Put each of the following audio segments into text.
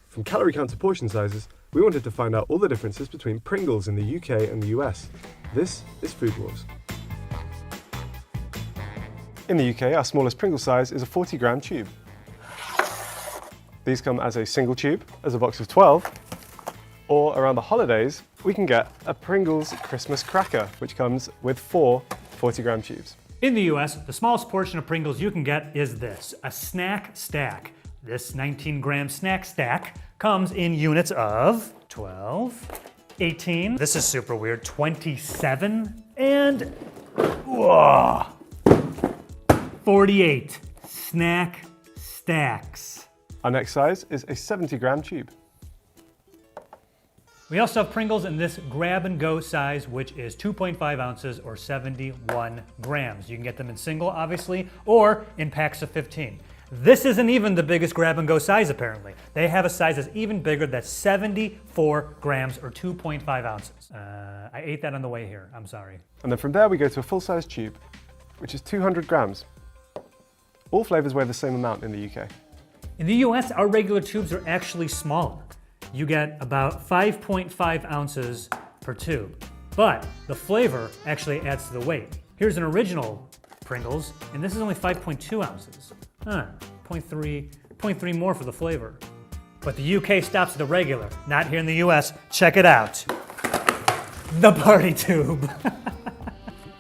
From calorie count to portion sizes, we wanted to find out all the differences between Pringles in the UK and the US. This is Food Wars. In the UK, our smallest Pringle size is a 40-gram tube. These come as a single tube, as a box of 12, or around the holidays, we can get a Pringles Christmas cracker, which comes with 4 40-gram tubes. In the US, the smallest portion of Pringles you can get is this, a snack stack. This 19-gram snack stack comes in units of 12, 18, this is super weird, 27, and 48 snack stacks. Our next size is a 70-gram tube. We also have Pringles in this grab-and-go size, which is 2.5 ounces or 71 grams. You can get them in single, obviously, or in packs of 15. This isn't even the biggest grab-and-go size, apparently. They have a size that's even bigger, that's 74 grams or 2.5 ounces. I ate that on the way here, I'm sorry. And then from there we go to a full-size tube, which is 200 grams. All flavors weigh the same amount in the UK. In the US, our regular tubes are actually smaller. You get about 5.5 ounces per tube, but the flavor actually adds to the weight. Here's an original Pringles, and this is only 5.2 ounces. 0.3 more for the flavor. But the UK stops at the regular, not here in the US. Check it out. The party tube.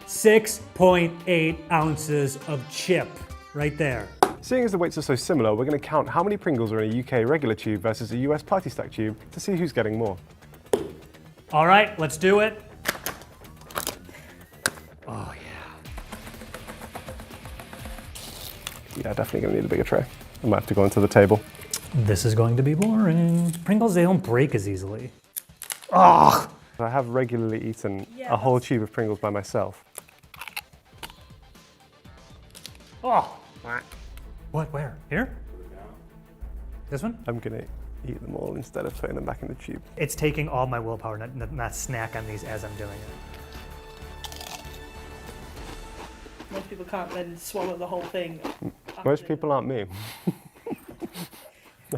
6.8 ounces of chip, right there. Seeing as the weights are so similar, we're going to count how many Pringles are in a UK regular tube versus a US party stack tube to see who's getting more. All right, let's do it. Oh Yeah, definitely going to need a bigger tray. I might have to go into the table. This is going to be boring. Pringles, they don't break as easily. Ugh. I have regularly eaten a whole tube of Pringles by myself. Oh. What, where? Here? This one? I'm going to eat them all instead of putting them back in the tube. It's taking all my willpower not snack on these as I'm doing it. Most people can't then swallow the whole thing. Most people aren't me.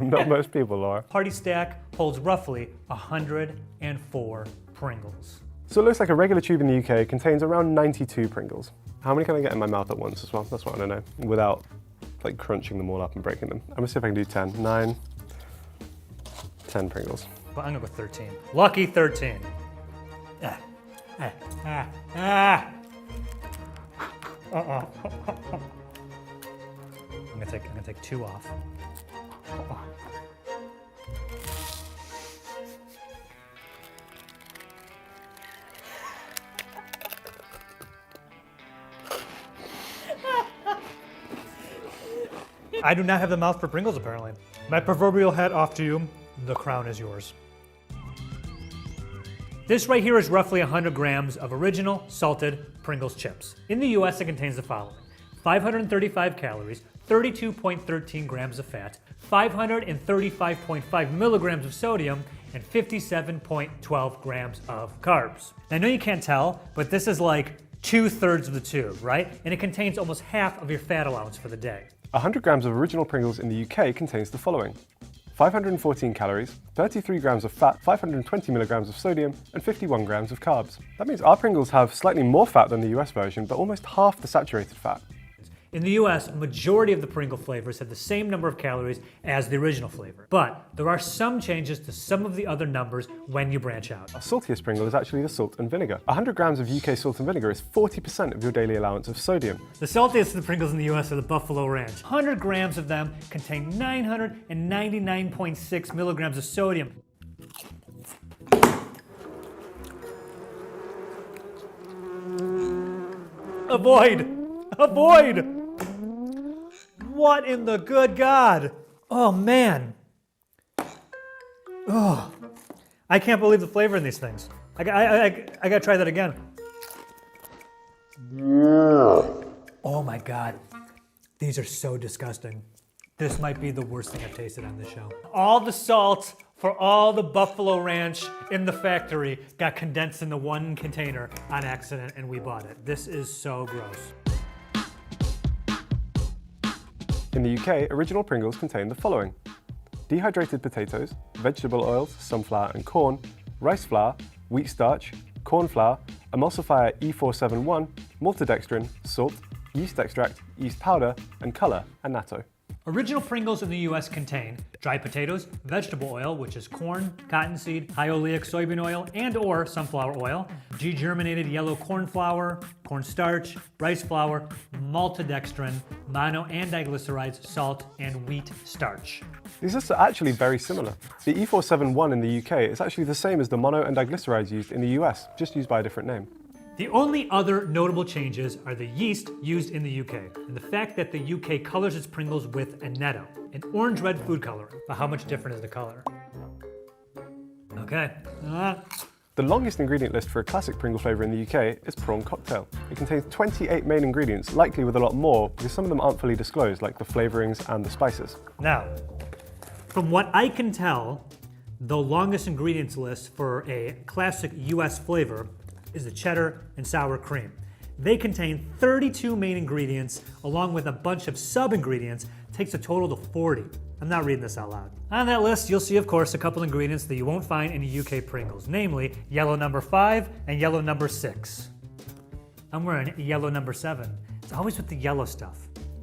Not most people, Laura. Party stack holds roughly 104 Pringles. So it looks like a regular tube in the UK contains around 92 Pringles. How many can I get in my mouth at once as well? That's what I don't know. Without like crunching them all up and breaking them. I'm gonna see if I can do 10. 9, 10 Pringles. Well, I'm gonna go 13. Lucky 13. I'm gonna take 2 off. I do not have the mouth for Pringles, apparently. My proverbial hat off to you. The crown is yours. This right here is roughly 100 grams of original salted Pringles chips. In the US, it contains the following: 535 calories, 32.13 grams of fat, 535.5 milligrams of sodium, and 57.12 grams of carbs. Now, I know you can't tell, but this is like 2/3 of the tube, right? And it contains almost half of your fat allowance for the day. 100 grams of original Pringles in the UK contains the following: 514 calories, 33 grams of fat, 520 milligrams of sodium, and 51 grams of carbs. That means our Pringles have slightly more fat than the US version, but almost half the saturated fat. In the US, a majority of the Pringle flavors have the same number of calories as the original flavor. But there are some changes to some of the other numbers when you branch out. Our saltiest Pringle is actually the salt and vinegar. 100 grams of UK salt and vinegar is 40% of your daily allowance of sodium. The saltiest of the Pringles in the US are the Buffalo Ranch. 100 grams of them contain 999.6 milligrams of sodium. Avoid! Avoid! What in the good God? Oh man. Oh, I can't believe the flavor in these things. I gotta try that again. Oh my God. These are so disgusting. This might be the worst thing I've tasted on this show. All the salt for all the Buffalo Ranch in the factory got condensed into one container on accident and we bought it. This is so gross. In the UK, original Pringles contain the following: dehydrated potatoes, vegetable oils, sunflower and corn, rice flour, wheat starch, corn flour, emulsifier E471, maltodextrin, salt, yeast extract, yeast powder, and color, and natto. Original Pringles in the US contain dried potatoes, vegetable oil, which is corn, cottonseed, high oleic soybean oil, and or sunflower oil, degerminated yellow corn flour, corn starch, rice flour, maltodextrin, mono and diglycerides, salt, and wheat starch. These lists are actually very similar. The E471 in the UK is actually the same as the mono and diglycerides used in the US, just used by a different name. The only other notable changes are the yeast used in the UK, and the fact that the UK colors its Pringles with annetto, an orange-red food coloring. But how much different is the color? Okay. The longest ingredient list for a classic Pringle flavour in the UK is prawn cocktail. It contains 28 main ingredients, likely with a lot more, because some of them aren't fully disclosed, like the flavourings and the spices. Now, from what I can tell, the longest ingredients list for a classic US flavor is the cheddar and sour cream. They contain 32 main ingredients along with a bunch of sub-ingredients, takes a total of 40. I'm not reading this out loud. On that list, you'll see, of course, a couple ingredients that you won't find in UK Pringles, namely yellow number 5 and yellow number 6. I'm wearing yellow number 7. It's always with the yellow stuff.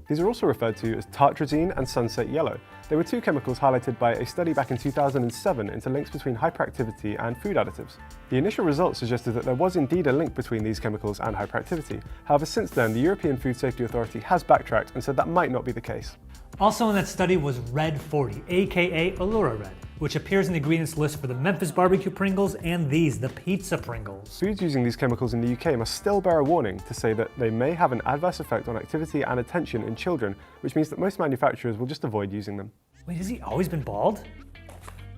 These are also referred to as tartrazine and sunset yellow. They were two chemicals highlighted by a study back in 2007 into links between hyperactivity and food additives. The initial results suggested that there was indeed a link between these chemicals and hyperactivity. However, since then, the European Food Safety Authority has backtracked and said that might not be the case. Also in that study was Red 40, aka Allura Red, which appears in the ingredients list for the Memphis barbecue Pringles and these, the pizza Pringles. Foods using these chemicals in the UK must still bear a warning to say that they may have an adverse effect on activity and attention in children, which means that most manufacturers will just avoid using them. Wait, has he always been bald?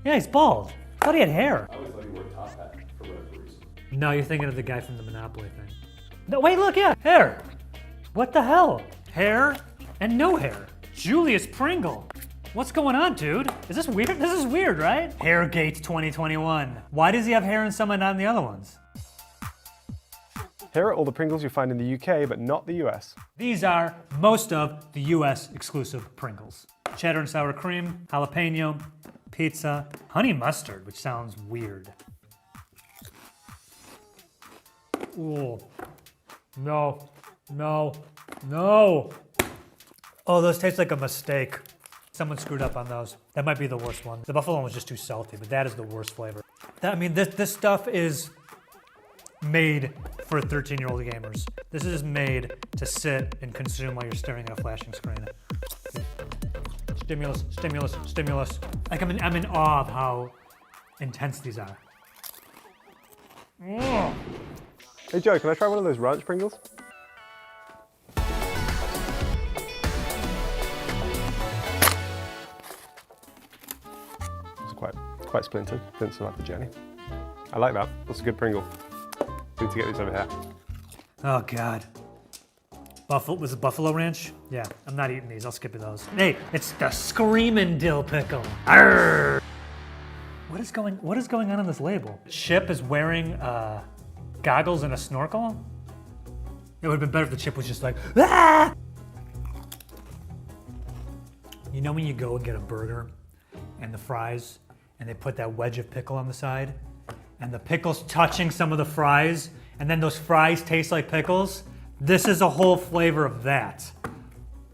Yeah, he's bald. I thought he had hair. I always thought he wore a top hat for whatever reason. No, you're thinking of the guy from the Monopoly thing. No, wait, look, yeah, hair. What the hell? Hair and no hair. Julius Pringle. What's going on, dude? Is this weird? This is weird, right? Hairgate 2021. Why does he have hair in some and not in the other ones? Here are all the Pringles you find in the UK, but not the US. These are most of the US exclusive Pringles. Cheddar and sour cream, jalapeno, pizza, honey mustard, which sounds weird. Ooh. No, no, no. Oh, those taste like a mistake. Someone screwed up on those. That might be the worst one. The buffalo one was just too salty, but that is the worst flavor. This stuff is made for 13-year-old gamers. This is made to sit and consume while you're staring at a flashing screen. Stimulus, stimulus, stimulus. Like I'm in awe of how intense these are. Mm. Hey Joe, can I try one of those ranch Pringles? Quite splintered, didn't survive the journey. I like that, that's a good Pringle. Need to get these over here. Oh God. Was it Buffalo Ranch? Yeah, I'm not eating these, I'll skip those. Hey, it's the Screamin' Dill Pickle. Arrgh. What is going on this label? Chip is wearing goggles and a snorkel? It would have been better if the Chip was just like, ah! You know when you go and get a burger and the fries, and they put that wedge of pickle on the side, and the pickle's touching some of the fries, and then those fries taste like pickles? This is a whole flavor of that.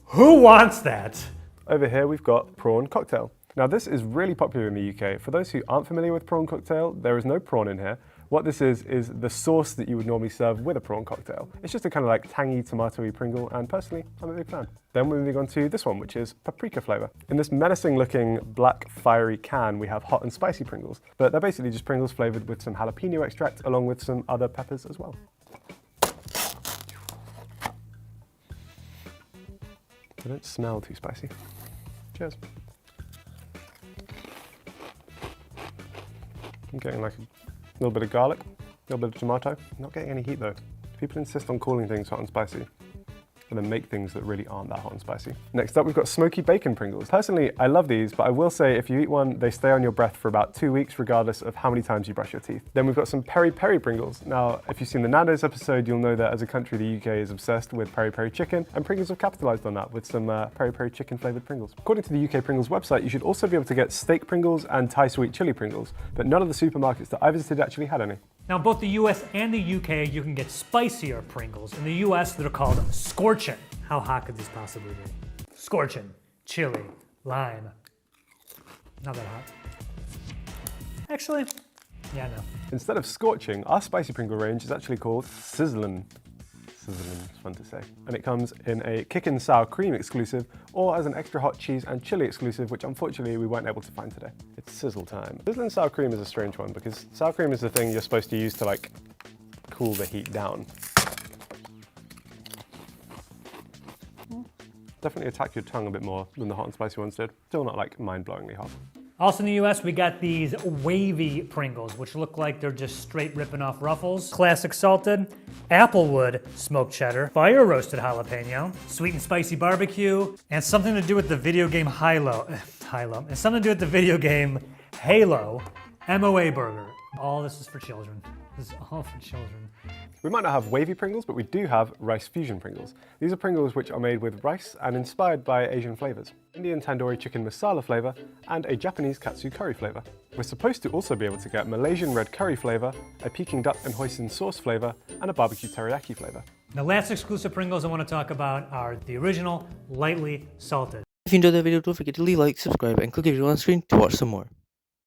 Who wants that? Over here we've got prawn cocktail. Now this is really popular in the UK. For those who aren't familiar with prawn cocktail, there is no prawn in here. What this is the sauce that you would normally serve with a prawn cocktail. It's just a kind of like tangy, tomatoey Pringle, and personally, I'm a big fan. Then we're moving on to this one, which is paprika flavor. In this menacing looking black fiery can, we have hot and spicy Pringles, but they're basically just Pringles flavored with some jalapeno extract along with some other peppers as well. They don't smell too spicy. Cheers. I'm getting like a little bit of garlic, a little bit of tomato. Not getting any heat though. People insist on calling things hot and spicy. for them make things that really aren't that hot and spicy. Next up, we've got smoky bacon Pringles. Personally, I love these, but I will say if you eat one, they stay on your breath for about 2 weeks, regardless of how many times you brush your teeth. Then we've got some peri-peri Pringles. Now, if you've seen the Nando's episode, you'll know that as a country, the UK is obsessed with peri-peri chicken, and Pringles have capitalized on that with some peri-peri chicken flavored Pringles. According to the UK Pringles website, you should also be able to get steak Pringles and Thai sweet chili Pringles, but none of the supermarkets that I visited actually had any. Now, both the US and the UK, you can get spicier Pringles. In the US, they're called scorchin'. How hot could this possibly be? Scorchin', chili, lime. Not that hot. Actually, yeah, no. Instead of scorching, our spicy Pringle range is actually called sizzlin'. Sizzlin' is fun to say. And it comes in a kickin' sour cream exclusive or as an extra hot cheese and chili exclusive, which unfortunately we weren't able to find today. It's sizzle time. Sizzlin' sour cream is a strange one because sour cream is the thing you're supposed to use to like cool the heat down. Definitely attack your tongue a bit more than the hot and spicy ones did. Still not like mind-blowingly hot. Also in the US, we got these wavy Pringles, which look like they're just straight ripping off Ruffles. Classic salted, applewood smoked cheddar, fire roasted jalapeno, sweet and spicy barbecue, and something to do with the video game and something to do with the video game Halo MOA burger. All this is for children. This is all for children. We might not have wavy Pringles, but we do have rice fusion Pringles. These are Pringles which are made with rice and inspired by Asian flavors. Indian tandoori chicken masala flavor and a Japanese katsu curry flavor. We're supposed to also be able to get Malaysian red curry flavor, a Peking duck and hoisin sauce flavor, and a barbecue teriyaki flavor. The last exclusive Pringles I want to talk about are the original lightly salted. If you enjoyed the video, don't forget to leave a like, subscribe, and click the video on screen to watch some more.